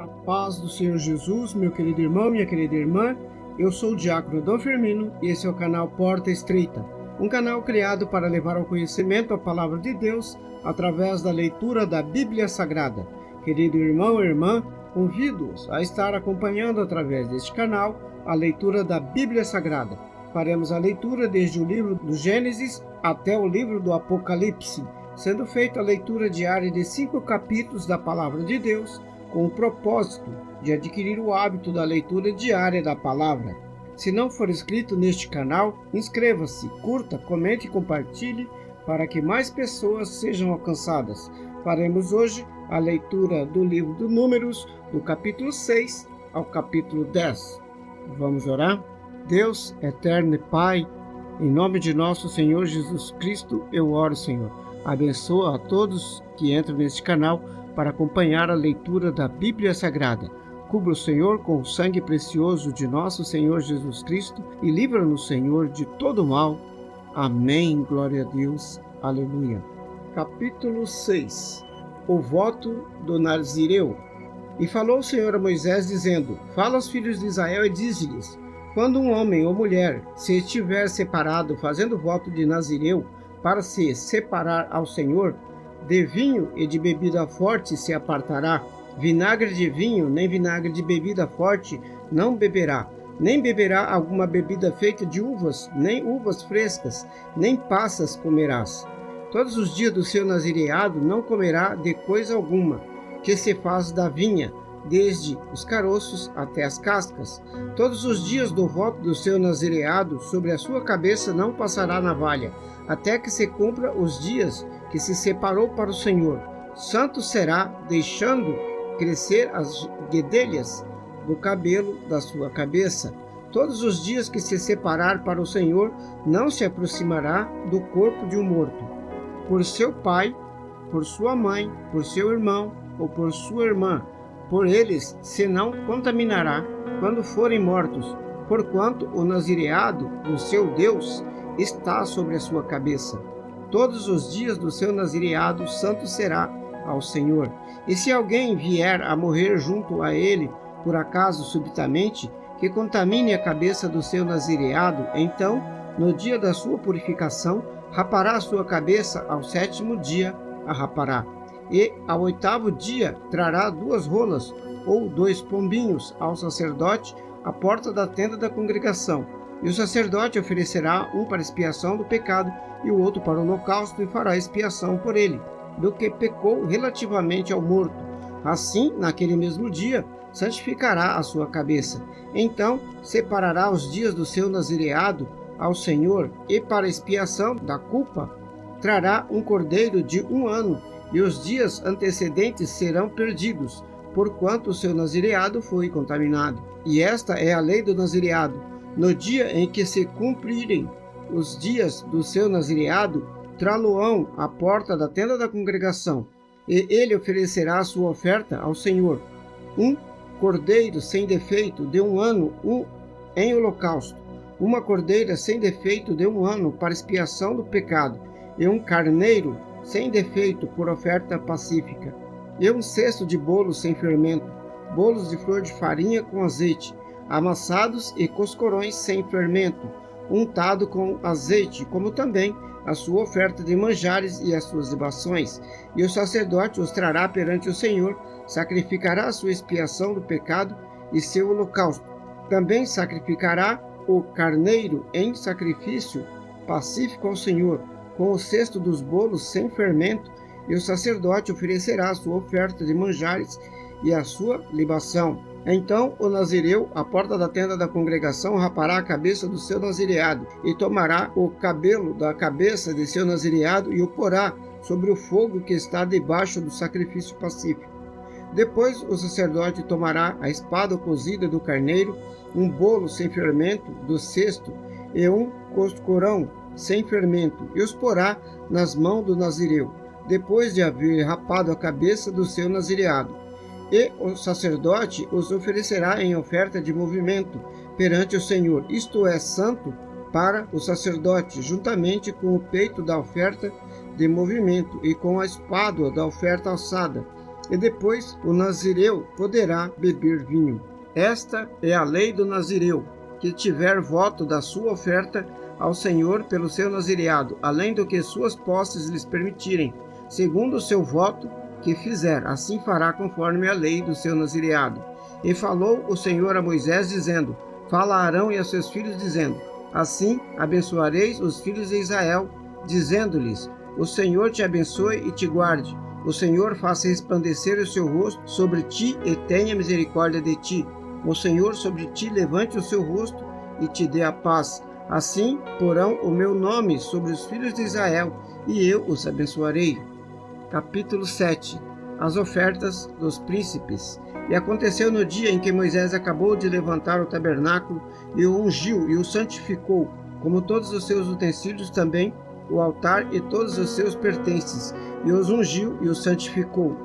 A paz do Senhor Jesus, meu querido irmão, minha querida irmã. Eu sou o Diácono Dom Firmino e esse é o canal Porta Estreita, um canal criado para levar ao conhecimento a palavra de Deus através da leitura da Bíblia Sagrada. Querido irmão e irmã, convido-os a estar acompanhando através deste canal a leitura da Bíblia Sagrada. Faremos a leitura desde o livro do Gênesis até o livro do Apocalipse, sendo feita a leitura diária de 5 capítulos da palavra de Deus, com o propósito de adquirir o hábito da leitura diária da palavra. Se não for inscrito neste canal, inscreva-se, curta, comente e compartilhe para que mais pessoas sejam alcançadas. Faremos hoje a leitura do livro de Números, do capítulo 6 ao capítulo 10. Vamos orar? Deus, eterno e Pai, em nome de nosso Senhor Jesus Cristo, eu oro, Senhor. Abençoa a todos que entram neste canal para acompanhar a leitura da Bíblia Sagrada. Cubra o Senhor com o sangue precioso de nosso Senhor Jesus Cristo e livra-nos, Senhor, de todo mal. Amém. Glória a Deus. Aleluia. Capítulo 6. O voto do Nazireu. E falou o Senhor a Moisés, dizendo: Fala aos filhos de Israel e dize-lhes: Quando um homem ou mulher se estiver separado, fazendo voto de Nazireu, para se separar ao Senhor, de vinho e de bebida forte se apartará. Vinagre de vinho, nem vinagre de bebida forte não beberá. Nem beberá alguma bebida feita de uvas, nem uvas frescas, nem passas comerás. Todos os dias do seu nazireado não comerá de coisa alguma que se faz da vinha, desde os caroços até as cascas. Todos os dias do voto do seu nazireado, sobre a sua cabeça não passará navalha, até que se cumpra os dias que se separou para o Senhor. Santo será, deixando crescer as guedelhas do cabelo da sua cabeça. Todos os dias que se separar para o Senhor, não se aproximará do corpo de um morto, por seu pai, por sua mãe, por seu irmão ou por sua irmã. Por eles se não contaminará quando forem mortos, porquanto o nazireado do seu Deus está sobre a sua cabeça. Todos os dias do seu nazireado santo será ao Senhor. E se alguém vier a morrer junto a ele, por acaso subitamente, que contamine a cabeça do seu nazireado, então, no dia da sua purificação, rapará a sua cabeça, ao 7º dia a rapará. E ao 8º dia trará 2 rolas ou 2 pombinhos ao sacerdote à porta da tenda da congregação. E o sacerdote oferecerá um para expiação do pecado e o outro para o holocausto, e fará expiação por ele, do que pecou relativamente ao morto. Assim, naquele mesmo dia, santificará a sua cabeça. Então, separará os dias do seu nazireado ao Senhor, e para expiação da culpa, trará um cordeiro de 1 ano, e os dias antecedentes serão perdidos, porquanto o seu nazireado foi contaminado. E esta é a lei do nazireado. No dia em que se cumprirem os dias do seu nazireado, trá-lo-ão à porta da tenda da congregação, e ele oferecerá a sua oferta ao Senhor: um cordeiro sem defeito de 1 ano em holocausto, uma cordeira sem defeito de 1 ano para expiação do pecado, e um carneiro sem defeito por oferta pacífica, e um cesto de bolos sem fermento, bolos de flor de farinha com azeite, amassados, e coscorões sem fermento, untado com azeite, como também a sua oferta de manjares e as suas libações. E o sacerdote os trará perante o Senhor, sacrificará a sua expiação do pecado e seu holocausto. Também sacrificará o carneiro em sacrifício pacífico ao Senhor, com o cesto dos bolos sem fermento, e o sacerdote oferecerá a sua oferta de manjares e a sua libação. Então o nazireu, à porta da tenda da congregação, rapará a cabeça do seu nazireado, e tomará o cabelo da cabeça de seu nazireado e o porá sobre o fogo que está debaixo do sacrifício pacífico. Depois o sacerdote tomará a espada cozida do carneiro, um bolo sem fermento do cesto e um coscorão sem fermento, e os porá nas mãos do nazireu, depois de haver rapado a cabeça do seu nazireado. E o sacerdote os oferecerá em oferta de movimento perante o Senhor, isto é, santo para o sacerdote, juntamente com o peito da oferta de movimento e com a espádua da oferta alçada, e depois o nazireu poderá beber vinho. Esta é a lei do nazireu, que tiver voto da sua oferta ao Senhor pelo seu nazireado, além do que suas posses lhes permitirem, segundo o seu voto que fizer, assim fará conforme a lei do seu nazireado. E falou o Senhor a Moisés, dizendo: Fala a Arão e a seus filhos, dizendo: Assim abençoareis os filhos de Israel, dizendo-lhes: O Senhor te abençoe e te guarde. O Senhor faça resplandecer o seu rosto sobre ti e tenha misericórdia de ti. O Senhor sobre ti levante o seu rosto e te dê a paz. Assim porão o meu nome sobre os filhos de Israel, e eu os abençoarei. Capítulo 7. As ofertas dos príncipes. E aconteceu no dia em que Moisés acabou de levantar o tabernáculo, e o ungiu e o santificou, como todos os seus utensílios também, o altar e todos os seus pertences, e os ungiu e os santificou,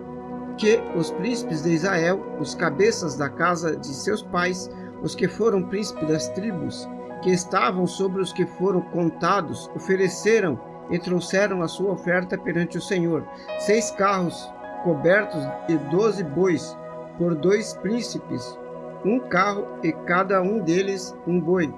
que os príncipes de Israel, os cabeças da casa de seus pais, os que foram príncipes das tribos, que estavam sobre os que foram contados, ofereceram e trouxeram a sua oferta perante o Senhor, 6 carros cobertos e 12 bois, por 2 príncipes, 1 carro e cada um deles um boi,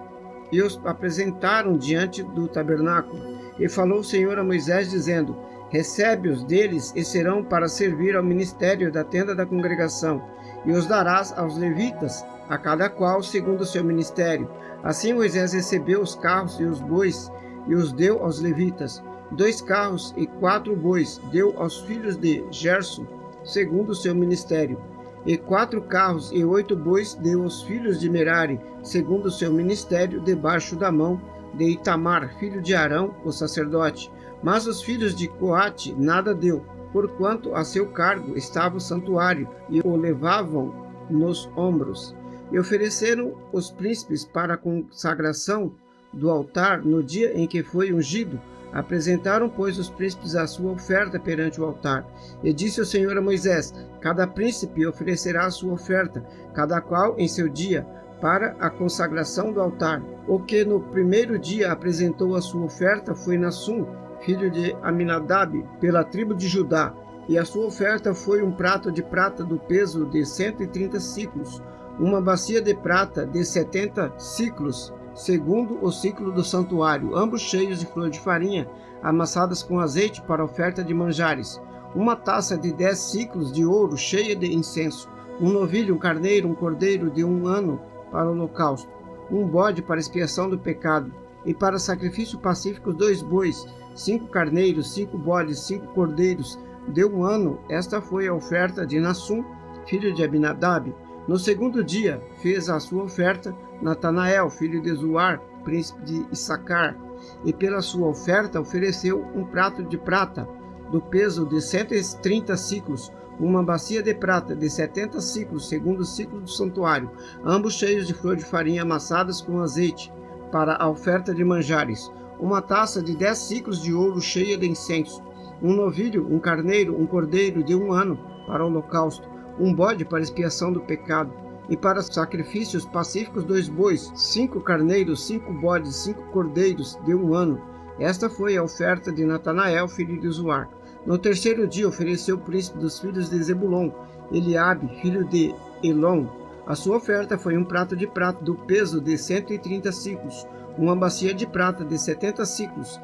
e os apresentaram diante do tabernáculo. E falou o Senhor a Moisés, dizendo: Recebe-os deles e serão para servir ao ministério da tenda da congregação, e os darás aos levitas, a cada qual segundo o seu ministério. Assim Moisés recebeu os carros e os bois, e os deu aos levitas. 2 carros e 4 bois deu aos filhos de Gerson, segundo o seu ministério. E 4 carros e 8 bois deu aos filhos de Merari, segundo o seu ministério, debaixo da mão de Itamar, filho de Arão, o sacerdote. Mas os filhos de Coate nada deu, porquanto a seu cargo estava o santuário, e o levavam nos ombros. E ofereceram os príncipes para a consagração do altar no dia em que foi ungido. Apresentaram, pois, os príncipes a sua oferta perante o altar. E disse o Senhor a Moisés: Cada príncipe oferecerá a sua oferta, cada qual em seu dia, para a consagração do altar. O que no primeiro dia apresentou a sua oferta foi Nassum, filho de Aminadab, pela tribo de Judá. E a sua oferta foi um prato de prata do peso de 130 siclos, uma bacia de prata de 70 siclos, segundo o ciclo do santuário, ambos cheios de flor de farinha, amassadas com azeite para oferta de manjares, uma taça de 10 siclos de ouro cheia de incenso, um novilho, um carneiro, um cordeiro de 1 ano para o holocausto, um bode para expiação do pecado, e para sacrifício pacífico 2 bois, 5 carneiros, 5 bodes, 5 cordeiros de 1 ano. Esta foi a oferta de Nassum, filho de Aminadab. No segundo dia fez a sua oferta Natanael, filho de Zuar, príncipe de Issacar, e pela sua oferta ofereceu um prato de prata do peso de 130 siclos, uma bacia de prata de 70 siclos, segundo o ciclo do santuário, ambos cheios de flor de farinha amassadas com azeite, para a oferta de manjares, uma taça de 10 siclos de ouro cheia de incenso, um novilho, um carneiro, um cordeiro de 1 ano para o holocausto, um bode para expiação do pecado, e para sacrifícios pacíficos 2 bois, 5 carneiros, 5 bodes, 5 cordeiros de 1 ano. Esta foi a oferta de Natanael, filho de Zuar. No terceiro dia ofereceu o príncipe dos filhos de Zebulon, Eliabe, filho de Elon. A sua oferta foi um prato de prata do peso de 130 siclos, uma bacia de prata de 70 siclos,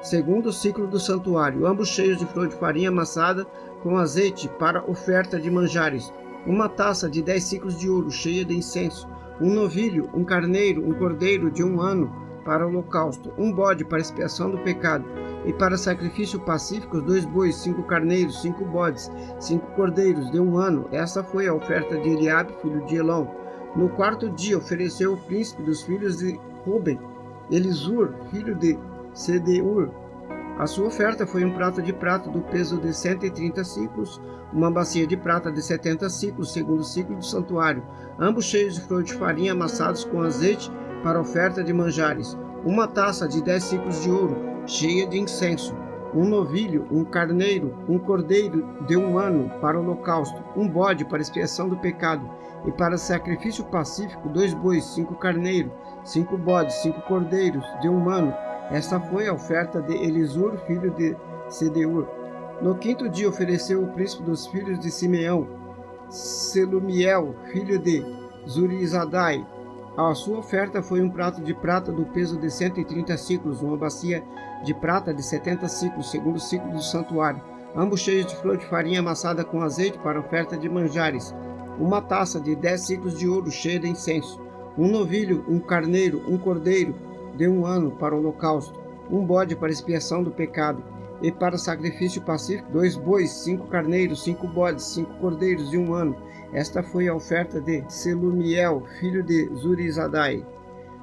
segundo o ciclo do santuário, ambos cheios de flor de farinha amassada com azeite para oferta de manjares, uma taça de 10 siclos de ouro cheia de incenso, um novilho, um carneiro, um cordeiro de 1 ano para o holocausto, um bode para expiação do pecado, e para sacrifício pacífico 2 bois, 5 carneiros, 5 bodes, 5 cordeiros de 1 ano. Esta foi a oferta de Eliabe, filho de Elon. No quarto dia ofereceu o príncipe dos filhos de Ruben, Elisur, filho de Sedeur. A sua oferta foi um prato de prata do peso de 130 siclos, uma bacia de prata de 70 siclos, segundo o ciclo do santuário, ambos cheios de flor de farinha amassados com azeite para oferta de manjares, uma taça de 10 siclos de ouro, cheia de incenso, um novilho, um carneiro, um cordeiro de 1 ano para o holocausto, um bode para expiação do pecado, e para sacrifício pacífico 2 bois, 5 carneiros, 5 bodes, 5 cordeiros de 1 ano. Esta foi a oferta de Elisur, filho de Sedeur. No quinto dia ofereceu o príncipe dos filhos de Simeão, Selumiel, filho de Zurizadai. A sua oferta foi um prato de prata do peso de 130 siclos, uma bacia de prata de 70 siclos, segundo o ciclo do santuário, ambos cheios de flor de farinha amassada com azeite para oferta de manjares, uma taça de 10 siclos de ouro cheia de incenso, um novilho, um carneiro, um cordeiro de 1 ano para o holocausto, um bode para expiação do pecado, e para sacrifício pacífico 2 bois, 5 carneiros, 5 bodes, 5 cordeiros de 1 ano. Esta foi a oferta de Selumiel, filho de Zurizadai.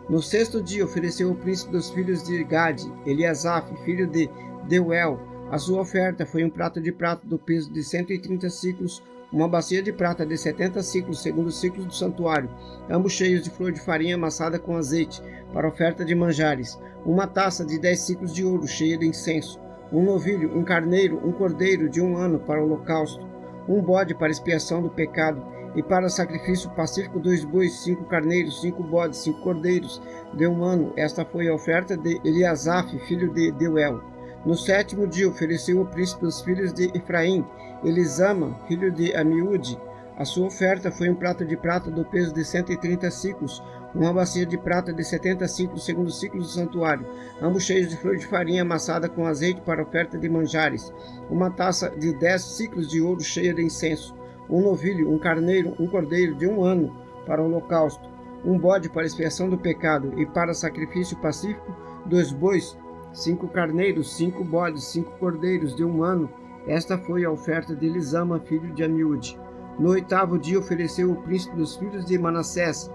No sexto dia ofereceu o príncipe dos filhos de Gade, Eliasaf, filho de Deuel. A sua oferta foi um prato de prata do peso de 130 siclos, uma bacia de prata de 70 siclos, segundo o ciclo do santuário, ambos cheios de flor de farinha amassada com azeite, para oferta de manjares, uma taça de 10 siclos de ouro cheia de incenso, um novilho, um carneiro, um cordeiro de 1 ano para o holocausto, um bode para expiação do pecado, e para sacrifício pacífico 2 bois, 5 carneiros, 5 bodes, 5 cordeiros de 1 ano. Esta foi a oferta de Eliasaf, filho de Deuel. No sétimo dia ofereceu o príncipe dos filhos de Efraim, Elisama, filho de Amiúde. A sua oferta foi um prato de prata do peso de 130 siclos, uma bacia de prata de 70 siclos, segundo o ciclo do santuário, ambos cheios de flor de farinha amassada com azeite para oferta de manjares, uma taça de 10 siclos de ouro cheia de incenso, um novilho, um carneiro, um cordeiro de 1 ano para o holocausto, um bode para expiação do pecado e para sacrifício pacífico 2 bois, 5 carneiros, 5 bodes, 5 cordeiros de 1 ano. Esta foi a oferta de Elisama, filho de Amiúde. No oitavo dia ofereceu o príncipe dos filhos de Manassés,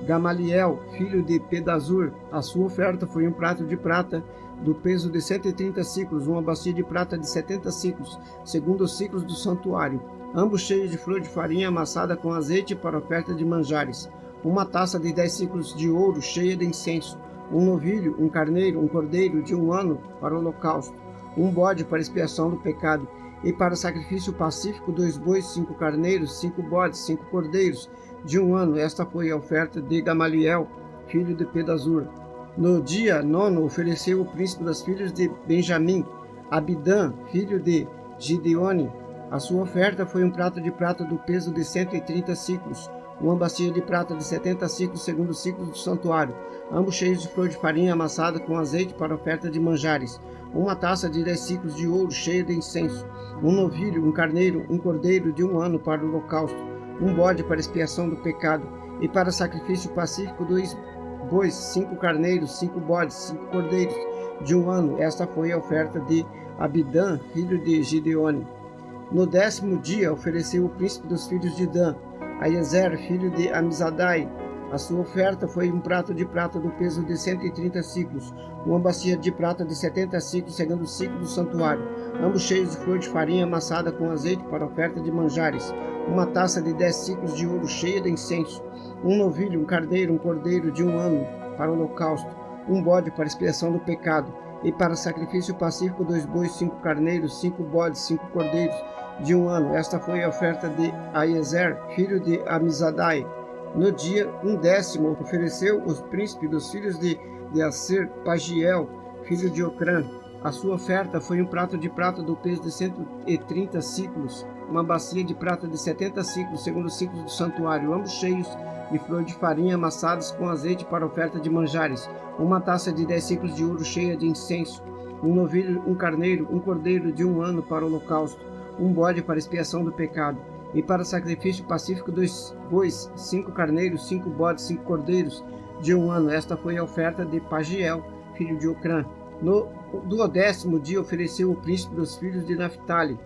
Gamaliel, filho de Pedazur. A sua oferta foi um prato de prata do peso de 130 siclos, uma bacia de prata de 70 siclos, segundo os ciclos do santuário, ambos cheios de flor de farinha amassada com azeite para oferta de manjares, uma taça de 10 siclos de ouro cheia de incenso, um novilho, um carneiro, um cordeiro de 1 ano para o holocausto, um bode para expiação do pecado, e para sacrifício pacífico 2 bois, 5 carneiros, 5 bodes, 5 cordeiros de 1 ano. Esta foi a oferta de Gamaliel, filho de Pedazur. No dia nono ofereceu o príncipe dos filhos de Benjamim, Abidã, filho de Gideone. A sua oferta foi um prato de prata do peso de 130 siclos, uma bacia de prata de 70 siclos, segundo o ciclo do santuário, ambos cheios de flor de farinha amassada com azeite para oferta de manjares, uma taça de 10 siclos de ouro cheia de incenso, um novilho, um carneiro, um cordeiro de 1 ano para o holocausto, um bode para expiação do pecado, e para sacrifício pacífico 2 bois, 5 carneiros, 5 bodes, 5 cordeiros de 1 ano. Esta foi a oferta de Abidã, filho de Gideone. No 10º dia ofereceu o príncipe dos filhos de Dan, Aiezer, filho de Amizadai. A sua oferta foi um prato de prata do peso de 130 siclos, uma bacia de prata de 70 siclos, segundo o ciclo do santuário, ambos cheios de flor de farinha amassada com azeite para oferta de manjares, uma taça de 10 siclos de ouro cheia de incenso, um novilho, um carneiro, um cordeiro de 1 ano para o holocausto, um bode para expiação do pecado, e para sacrifício pacífico 2 bois, 5 carneiros, 5 bodes, 5 cordeiros de 1 ano. Esta foi a oferta de Aiezer, filho de Amizadai. No dia 10º ofereceu os príncipes dos filhos de Aser, Pagiel, filho de Ocrã. A sua oferta foi um prato de prata do peso de 130 siclos, uma bacia de prata de 70 siclos, segundo os ciclos do santuário, ambos cheios de flor de farinha amassados com azeite para oferta de manjares, uma taça de 10 siclos de ouro cheia de incenso, um novilho, um carneiro, um cordeiro de 1 ano para o holocausto, um bode para expiação do pecado, e para sacrifício pacífico 2 bois, 5 carneiros, 5 bodes, 5 cordeiros de 1 ano. Esta foi a oferta de Pagiel, filho de Ocrã. No 12º dia ofereceu o príncipe dos filhos de Naphtali,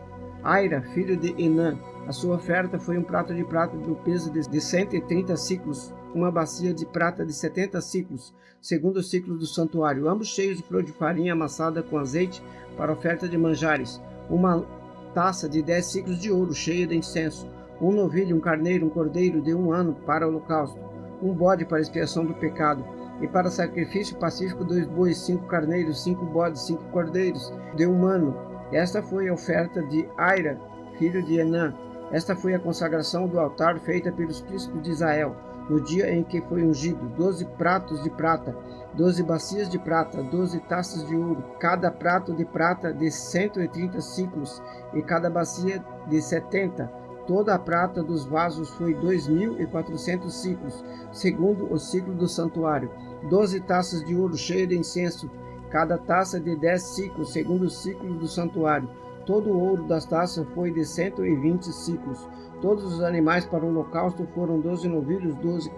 Aira, filho de Enã. A sua oferta foi um prato de prata do peso de 130 siclos, uma bacia de prata de 70 siclos, segundo o ciclo do santuário, ambos cheios de flor de farinha amassada com azeite para oferta de manjares, uma taça de 10 siclos de ouro cheia de incenso, um novilho, um carneiro, um cordeiro de 1 ano para o holocausto, um bode para expiação do pecado, e para sacrifício pacífico 2 bois, 5 carneiros, 5 bodes, 5 cordeiros de 1 ano. Esta foi a oferta de Aira, filho de Enã. Esta foi a consagração do altar feita pelos príncipes de Israel. no dia em que foi ungido, 12 pratos de prata, 12 bacias de prata, 12 taças de ouro, cada prato de prata de 130 siclos, e cada bacia de 70. Toda a prata dos vasos foi 2.400 siclos, segundo o ciclo do santuário. 12 taças de ouro cheias de incenso, cada taça de 10 siclos, segundo o ciclo do santuário. Todo o ouro das taças foi de 120 siclos. Todos os animais para o holocausto foram 12 novilhos, 12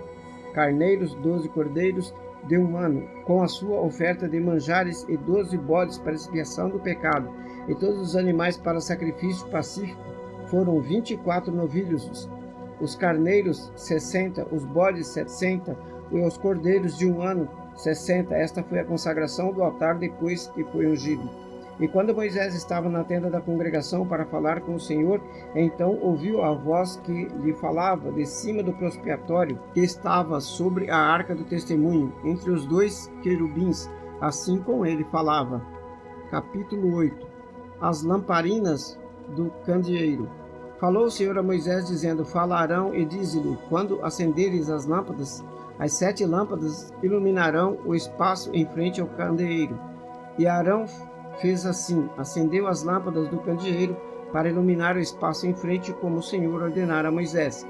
carneiros, 12 cordeiros de um ano, com a sua oferta de manjares, e 12 bodes para expiação do pecado. E todos os animais para sacrifício pacífico foram 24 novilhos, os carneiros 60, os bodes 60, e os cordeiros de um ano 60. Esta foi a consagração do altar depois que foi ungido. E quando Moisés estava na tenda da congregação para falar com o Senhor, então ouviu a voz que lhe falava de cima do expiatório, que estava sobre a arca do testemunho, entre os dois querubins, assim com ele falava. Capítulo 8. As lamparinas do candeeiro. Falou o Senhor a Moisés, dizendo: Fala a Arão e dize-lhe: quando acenderes as lâmpadas, as 7 lâmpadas iluminarão o espaço em frente ao candeeiro. E Arão fez assim, acendeu as lâmpadas do candeeiro para iluminar o espaço em frente, como o Senhor ordenara a Moisés.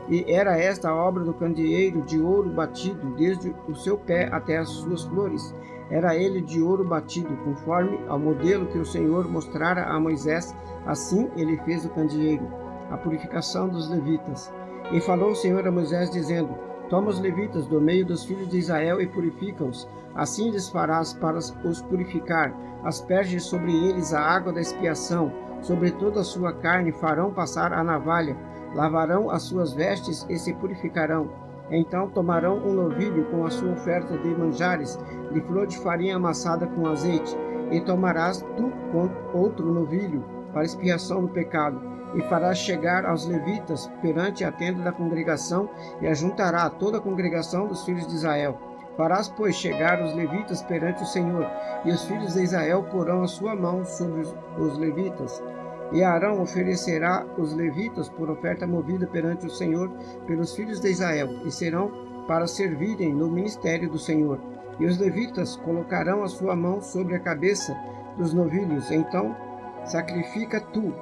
E era esta a obra do candeeiro, de ouro batido, desde o seu pé até as suas flores. Era ele de ouro batido, conforme ao modelo que o Senhor mostrara a Moisés. Assim ele fez o candeeiro. A purificação dos levitas. E falou o Senhor a Moisés, dizendo: Toma os levitas do meio dos filhos de Israel e purifica-os. Assim lhes farás para os purificar. Asperge sobre eles a água da expiação. Sobre toda a sua carne farão passar a navalha. Lavarão as suas vestes e se purificarão. Então tomarão um novilho com a sua oferta de manjares, de flor de farinha amassada com azeite. E tomarás tu com outro novilho para expiação do pecado. E farás chegar aos levitas perante a tenda da congregação, e ajuntará toda a congregação dos filhos de Israel. Farás, pois, chegar os levitas perante o Senhor, e os filhos de Israel porão a sua mão sobre os levitas. E Arão oferecerá os levitas por oferta movida perante o Senhor pelos filhos de Israel, e serão para servirem no ministério do Senhor. E os levitas colocarão a sua mão sobre a cabeça dos novilhos. Então sacrifica tu,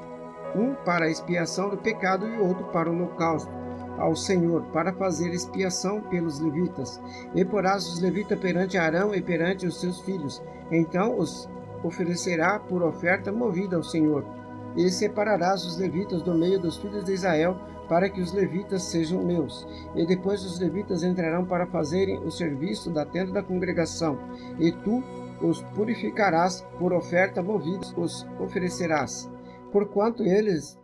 um para a expiação do pecado e outro para o holocausto ao Senhor, para fazer expiação pelos levitas. E porás os levitas perante Arão e perante os seus filhos. Então os oferecerá por oferta movida ao Senhor. E separarás os levitas do meio dos filhos de Israel, para que os levitas sejam meus. E depois os levitas entrarão para fazerem o serviço da tenda da congregação. E tu os purificarás por oferta movida, os oferecerás. Porquanto eles,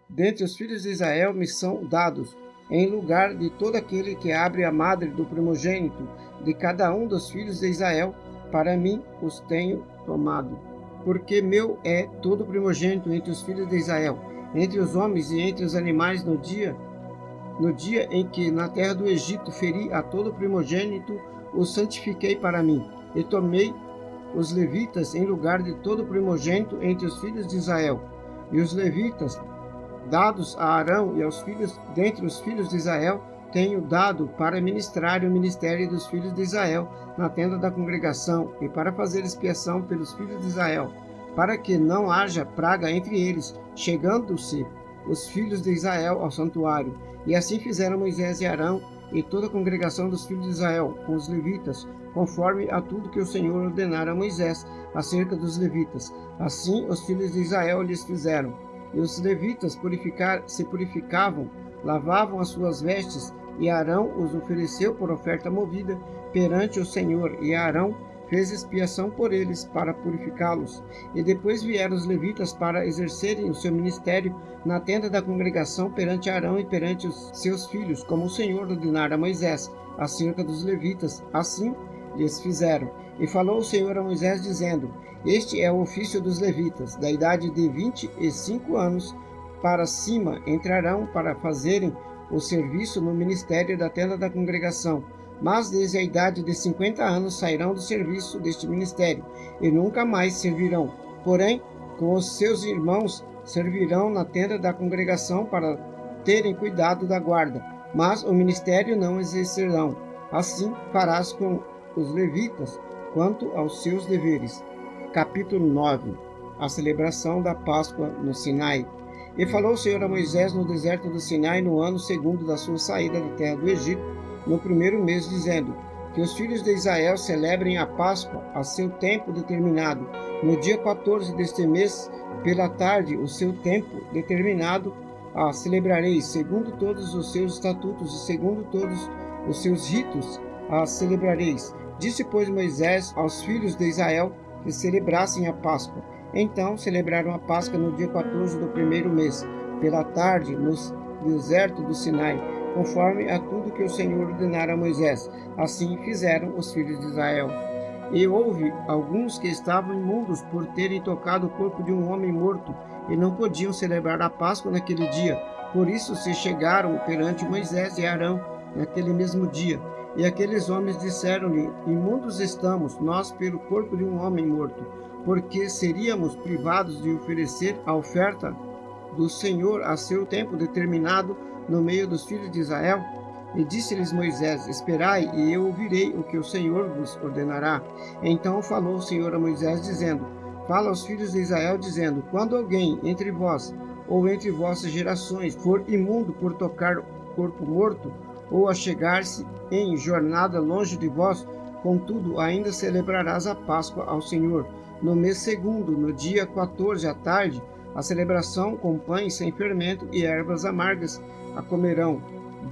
dentre os filhos de Israel, me são dados, em lugar de todo aquele que abre a madre do primogênito de cada um dos filhos de Israel, para mim os tenho tomado. Porque meu é todo primogênito entre os filhos de Israel, entre os homens e entre os animais, no dia em que na terra do Egito feri a todo primogênito, os santifiquei para mim, e tomei os levitas em lugar de todo primogênito entre os filhos de Israel. E os levitas, dados a Arão e aos filhos dentre os filhos de Israel, tenho dado para ministrar o ministério dos filhos de Israel na tenda da congregação, e para fazer expiação pelos filhos de Israel, para que não haja praga entre eles, chegando-se os filhos de Israel ao santuário. E assim fizeram Moisés e Arão e toda a congregação dos filhos de Israel, com os levitas, conforme a tudo que o Senhor ordenara a Moisés acerca dos levitas. Assim os filhos de Israel lhes fizeram. E os levitas se purificavam, lavavam as suas vestes, e Arão os ofereceu por oferta movida perante o Senhor, e Arão fez expiação por eles para purificá-los. E depois vieram os levitas para exercerem o seu ministério na tenda da congregação perante Arão e perante os seus filhos, como o Senhor ordenara a Moisés acerca dos levitas. Assim lhes fizeram. E falou o Senhor a Moisés, dizendo: Este é o ofício dos levitas, da idade de 25 anos para cima entrarão para fazerem o serviço no ministério da tenda da congregação, mas desde a idade de 50 anos sairão do serviço deste ministério, e nunca mais servirão. Porém, com os seus irmãos servirão na tenda da congregação para terem cuidado da guarda. mas o ministério não exercerão. Assim farás com os levitas quanto aos seus deveres. Capítulo 9. A celebração da Páscoa no Sinai. E falou o Senhor a Moisés no deserto do Sinai, no ano segundo da sua saída da terra do Egito, no primeiro mês, dizendo: que os filhos de Israel celebrem a Páscoa a seu tempo determinado. No dia 14 deste mês, pela tarde, o seu tempo determinado, a celebrareis, segundo todos os seus estatutos e segundo todos os seus ritos, a celebrareis. Disse, pois, Moisés aos filhos de Israel que celebrassem a Páscoa. Então celebraram a Páscoa no dia 14 do primeiro mês, pela tarde, no deserto do Sinai, conforme a tudo que o Senhor ordenara a Moisés. Assim fizeram os filhos de Israel. E houve alguns que estavam imundos por terem tocado o corpo de um homem morto, e não podiam celebrar a Páscoa naquele dia. Por isso se chegaram perante Moisés e Arão naquele mesmo dia. E aqueles homens disseram-lhe: imundos estamos nós pelo corpo de um homem morto, porque seríamos privados de oferecer a oferta do Senhor a seu tempo determinado no meio dos filhos de Israel? E disse-lhes Moisés: esperai, e eu ouvirei o que o Senhor vos ordenará. Então falou o Senhor a Moisés, dizendo: fala aos filhos de Israel, dizendo: quando alguém entre vós ou entre vossas gerações for imundo por tocar corpo morto, ou a chegar-se em jornada longe de vós, contudo ainda celebrarás a Páscoa ao Senhor. No mês segundo, no dia 14 à tarde, a celebração com pães sem fermento e ervas amargas a comerão.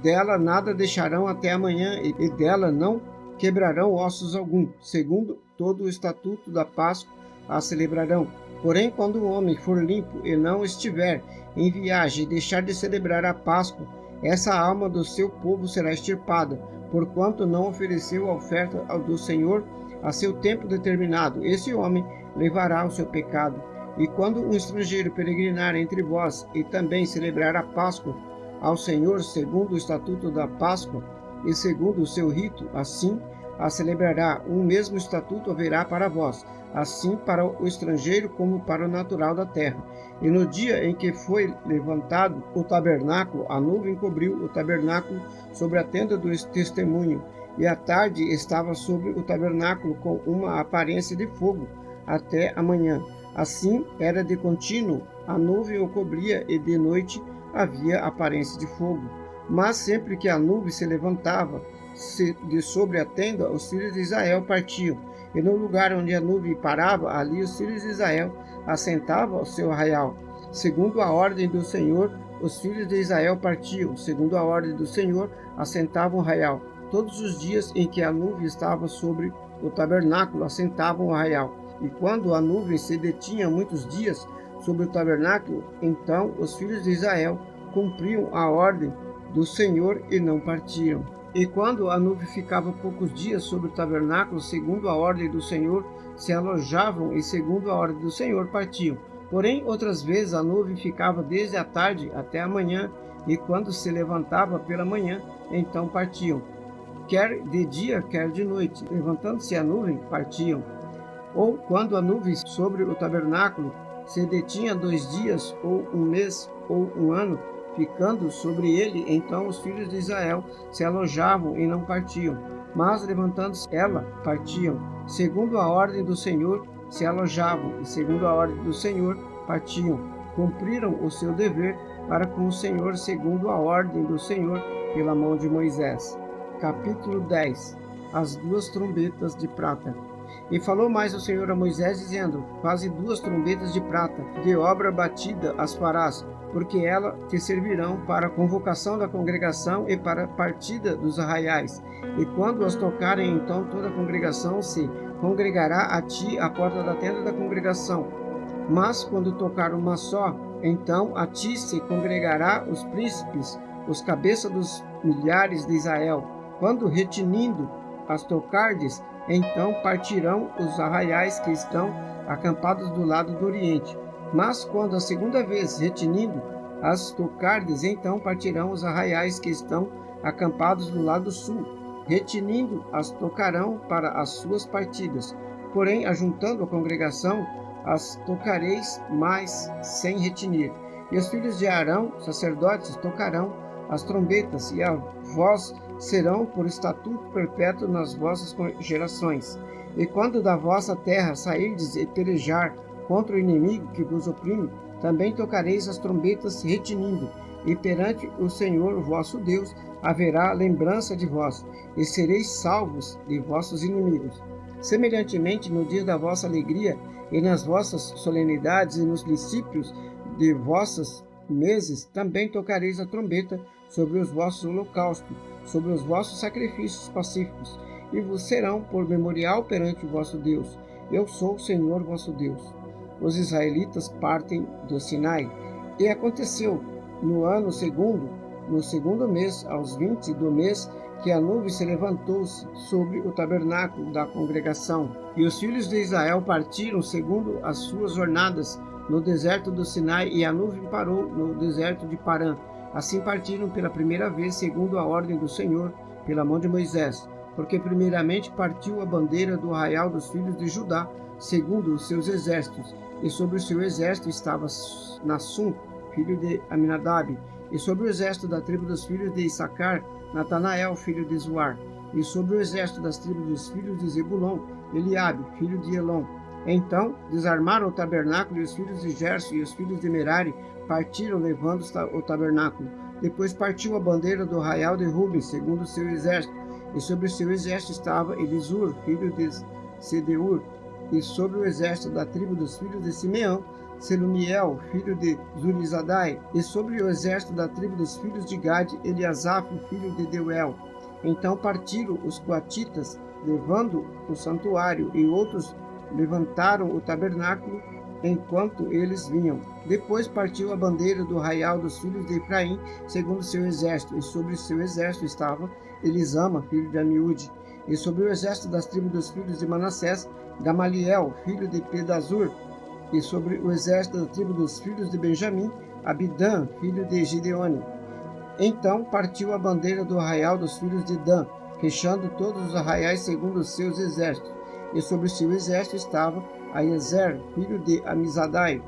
Dela nada deixarão até amanhã, e dela não quebrarão ossos algum. Segundo todo o estatuto da Páscoa a celebrarão. Porém, quando o homem for limpo e não estiver em viagem e deixar de celebrar a Páscoa, essa alma do seu povo será extirpada, porquanto não ofereceu a oferta do Senhor a seu tempo determinado. Esse homem levará o seu pecado. E quando um estrangeiro peregrinar entre vós e também celebrar a Páscoa ao Senhor segundo o estatuto da Páscoa e segundo o seu rito, assim a celebrará. Um mesmo estatuto haverá para vós, assim para o estrangeiro como para o natural da terra. E no dia em que foi levantado o tabernáculo, a nuvem cobriu o tabernáculo sobre a tenda do testemunho, e à tarde estava sobre o tabernáculo com uma aparência de fogo até amanhã. Assim era de contínuo, a nuvem o cobria, e de noite havia aparência de fogo. Mas sempre que a nuvem se levantava de sobre a tenda, os filhos de Israel partiam. E no lugar onde a nuvem parava, ali os filhos de Israel assentavam o seu arraial. Segundo a ordem do Senhor, os filhos de Israel partiam. Segundo a ordem do Senhor, assentavam o arraial. Todos os dias em que a nuvem estava sobre o tabernáculo, assentavam o arraial. E quando a nuvem se detinha muitos dias sobre o tabernáculo, então os filhos de Israel cumpriam a ordem do Senhor e não partiam. E quando a nuvem ficava poucos dias sobre o tabernáculo, segundo a ordem do Senhor, se alojavam, e segundo a ordem do Senhor partiam. Porém, outras vezes a nuvem ficava desde a tarde até a manhã, e quando se levantava pela manhã, então partiam. Quer de dia, quer de noite, levantando-se a nuvem, partiam. Ou quando a nuvem sobre o tabernáculo se detinha 2 dias, ou um mês, ou um ano, ficando sobre ele, então os filhos de Israel se alojavam e não partiam, mas levantando-se ela, partiam. Segundo a ordem do Senhor, se alojavam, e segundo a ordem do Senhor, partiam. Cumpriram o seu dever para com o Senhor, segundo a ordem do Senhor, pela mão de Moisés. Capítulo 10. As 2 trombetas de prata. E falou mais o Senhor a Moisés, dizendo: faze 2 trombetas de prata, de obra batida as farás, porque elas te servirão para a convocação da congregação e para a partida dos arraiais. E quando as tocarem, então toda a congregação se congregará a ti à porta da tenda da congregação. Mas quando tocar uma só, então a ti se congregará os príncipes, os cabeças dos milhares de Israel. Quando retinindo as tocardes, então partirão os arraiais que estão acampados do lado do oriente. Mas quando a segunda vez retinindo as tocardes, então partirão os arraiais que estão acampados do lado sul. Retinindo as tocarão para as suas partidas. Porém, ajuntando a congregação, as tocareis, mas sem retinir. E os filhos de Arão, sacerdotes, tocarão as trombetas, e a vós serão por estatuto perpétuo nas vossas gerações. E quando da vossa terra sairdes e pelejar contra o inimigo que vos oprime, também tocareis as trombetas retinindo, e perante o Senhor vosso Deus haverá lembrança de vós, e sereis salvos de vossos inimigos. Semelhantemente, no dia da vossa alegria, e nas vossas solenidades, e nos princípios de vossos meses, também tocareis a trombeta sobre os vossos holocaustos, sobre os vossos sacrifícios pacíficos, e vos serão por memorial perante o vosso Deus. Eu sou o Senhor vosso Deus. Os israelitas partem do Sinai. E aconteceu, no ano segundo, no segundo mês, aos 20 do mês, que a nuvem se levantou-se sobre o tabernáculo da congregação. E os filhos de Israel partiram segundo as suas jornadas no deserto do Sinai, e a nuvem parou no deserto de Parã. Assim partiram pela primeira vez, segundo a ordem do Senhor, pela mão de Moisés. Porque primeiramente partiu a bandeira do arraial dos filhos de Judá, segundo os seus exércitos. E sobre o seu exército estava Nassum, filho de Aminadab. E sobre o exército da tribo dos filhos de Issacar, Natanael, filho de Zuar. E sobre o exército das tribos dos filhos de Zebulon, Eliabe, filho de Elon. Então desarmaram o tabernáculo, e os filhos de Gerson e os filhos de Merari partiram levando o tabernáculo. Depois partiu a bandeira do arraial de Ruben, segundo o seu exército. E sobre o seu exército estava Elisur, filho de Sedeur. E sobre o exército da tribo dos filhos de Simeão, Selumiel, filho de Zurizadai. E sobre o exército da tribo dos filhos de Gade, Eliasaf, filho de Deuel. Então partiram os coatitas, levando o santuário, e outros levantaram o tabernáculo enquanto eles vinham. Depois partiu a bandeira do arraial dos filhos de Efraim, segundo seu exército, e sobre seu exército estava Elisama, filho de Amiúde. E sobre o exército das tribos dos filhos de Manassés, Gamaliel, filho de Pedazur. E sobre o exército da tribo dos filhos de Benjamim, Abidã, filho de Gideone. Então partiu a bandeira do arraial dos filhos de Dan, fechando todos os arraiais segundo os seus exércitos. E sobre o seu exército estava Aiezer, filho de Amizadai.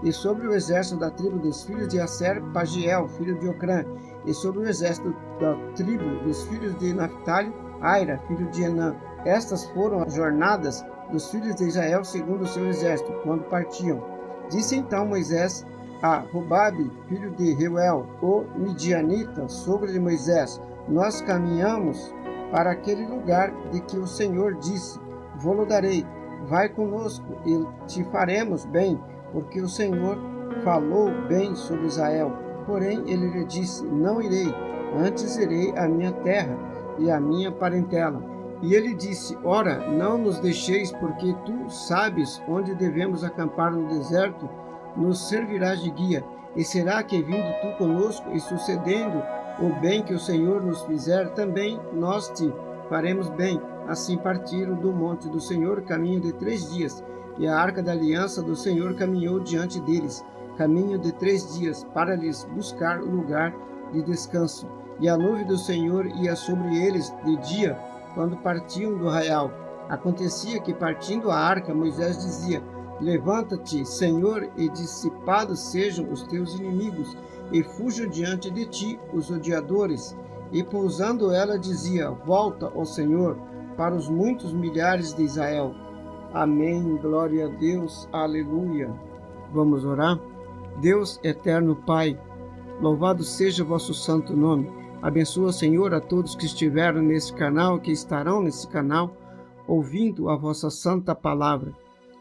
E sobre o exército da tribo dos filhos de Aser, Pagiel, filho de Ocrã. E sobre o exército da tribo dos filhos de Naphtali, Aira, filho de Enã. Estas foram as jornadas dos filhos de Israel segundo o seu exército, quando partiam. Disse então Moisés a Robabe, filho de Reuel, o midianita, sogro de Moisés: Nós caminhamos para aquele lugar de que o Senhor disse: Vou-lo darei, vai conosco e te faremos bem, porque o Senhor falou bem sobre Israel. Porém ele lhe disse: Não irei, antes irei à minha terra e à minha parentela. E ele disse: Ora, não nos deixeis, porque tu sabes onde devemos acampar no deserto, nos servirás de guia. E será que, vindo tu conosco e sucedendo o bem que o Senhor nos fizer, também nós te faremos bem? Assim partiram do monte do Senhor caminho de 3 dias, e a arca da aliança do Senhor caminhou diante deles, caminho de 3 dias, para lhes buscar lugar de descanso. E a nuvem do Senhor ia sobre eles de dia, quando partiam do arraial. Acontecia que, partindo a arca, Moisés dizia: Levanta-te, Senhor, e dissipados sejam os teus inimigos, e fujam diante de ti os odiadores. E pousando ela dizia: Volta, ó Senhor, para os muitos milhares de Israel. Amém, glória a Deus, aleluia. Vamos orar? Deus eterno Pai, louvado seja o vosso santo nome. Abençoa, Senhor, a todos que estiveram nesse canal, que estarão nesse canal, ouvindo a vossa santa palavra.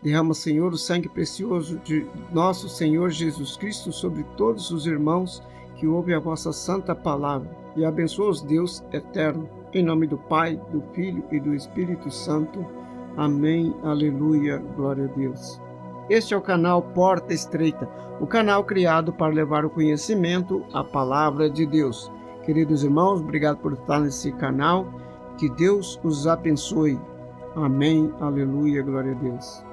Derrama, Senhor, o sangue precioso de nosso Senhor Jesus Cristo sobre todos os irmãos que ouvem a vossa santa palavra. E abençoa-os, Deus eterno, em nome do Pai, do Filho e do Espírito Santo. Amém, aleluia, glória a Deus. Este é o canal Porta Estreita, o canal criado para levar o conhecimento à palavra de Deus. Queridos irmãos, obrigado por estar nesse canal. Que Deus os abençoe. Amém, aleluia, glória a Deus.